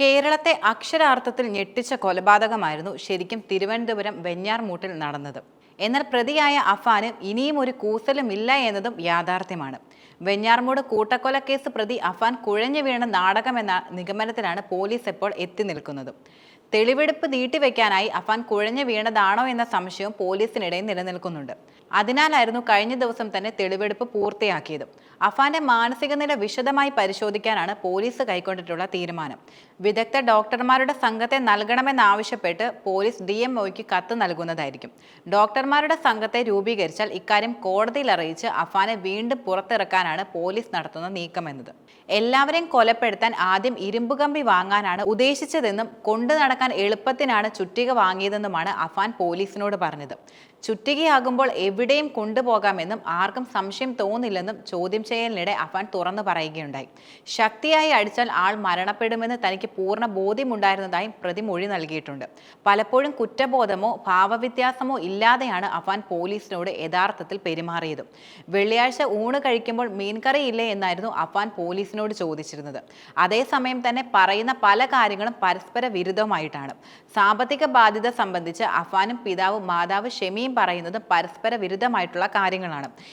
കേരളത്തെ അക്ഷരാർത്ഥത്തിൽ ഞെട്ടിച്ച കൊലപാതകമായിരുന്നു ശരിക്കും തിരുവനന്തപുരം വെഞ്ഞാറമൂട്ടിൽ നടന്നത്. എന്നാൽ പ്രതിയായ അഫാന് ഇനിയും ഒരു കൂസലുമില്ല എന്നതും യാഥാർത്ഥ്യമാണ്. വെഞ്ഞാറമൂട് കൂട്ടക്കൊലക്കേസ് പ്രതി അഫാൻ കുഴഞ്ഞു വീണ നാടകമെന്ന നിഗമനത്തിലാണ് പോലീസ് ഇപ്പോൾ എത്തി നിൽക്കുന്നത്. തെളിവെടുപ്പ് നീട്ടിവെക്കാനായി അഫാൻ കുഴഞ്ഞു വീണതാണോ എന്ന സംശയവും പോലീസിനിടയിൽ നിലനിൽക്കുന്നുണ്ട്. അതിനാലായിരുന്നു കഴിഞ്ഞ ദിവസം തന്നെ തെളിവെടുപ്പ് പൂർത്തിയാക്കിയത്. അഫാന്റെ മാനസിക നില വിശദമായി പരിശോധിക്കാനാണ് പോലീസ് കൈക്കൊണ്ടിട്ടുള്ള തീരുമാനം. വിദഗ്ധ ഡോക്ടർമാരുടെ സംഘത്തെ നൽകണമെന്നാവശ്യപ്പെട്ട് പോലീസ് DMOയ്ക്ക് കത്ത് നൽകുന്നതായിരിക്കും. ഡോക്ടർമാരുടെ സംഘത്തെ രൂപീകരിച്ചാൽ ഇക്കാര്യം കോടതിയിൽ അറിയിച്ച് അഫാനെ വീണ്ടും പുറത്തിറക്കാനാണ് പോലീസ് നടത്തുന്ന നീക്കമെന്നത്. എല്ലാവരെയും കൊലപ്പെടുത്താൻ ആദ്യം ഇരുമ്പുകമ്പി വാങ്ങാനാണ് ഉദ്ദേശിച്ചതെന്നും കൊണ്ടു നടക്കാൻ എളുപ്പത്തിനാണ് ചുറ്റിക വാങ്ങിയതെന്നുമാണ് അഫാൻ പോലീസിനോട് പറഞ്ഞത്. ചുറ്റികയാകുമ്പോൾ എവിടെയും കൊണ്ടുപോകാമെന്നും ആർക്കും സംശയം തോന്നില്ലെന്നും ചോദ്യം ചെയ്യലിനിടെ അഫാൻ തുറന്നു പറയുകയുണ്ടായി. ശക്തിയായി അടിച്ചാൽ ആൾ മരണപ്പെടുമെന്ന് തനിക്ക് പൂർണ്ണ ബോധ്യമുണ്ടായിരുന്നതായും പ്രതി മൊഴി നൽകിയിട്ടുണ്ട്. പലപ്പോഴും കുറ്റബോധമോ ഭാവവ്യത്യാസമോ ഇല്ലാതെയാണ് അഫാൻ പോലീസിനോട് യഥാർത്ഥത്തിൽ പെരുമാറിയത്. വെള്ളിയാഴ്ച ഊണ് കഴിക്കുമ്പോൾ മീൻകറി ഇല്ലേ എന്നായിരുന്നു അഫാൻ പോലീസിനോട് ചോദിച്ചിരുന്നത്. അതേസമയം തന്നെ പറയുന്ന പല കാര്യങ്ങളും പരസ്പര വിരുദ്ധമായിട്ടാണ്. സാമ്പത്തിക ബാധ്യത സംബന്ധിച്ച് അഫാനും പിതാവും മാതാവ് ഷെമിയും പറയുന്നത് പരസ്പര വിരുദ്ധമായിട്ടുള്ള കാര്യങ്ങളാണ്.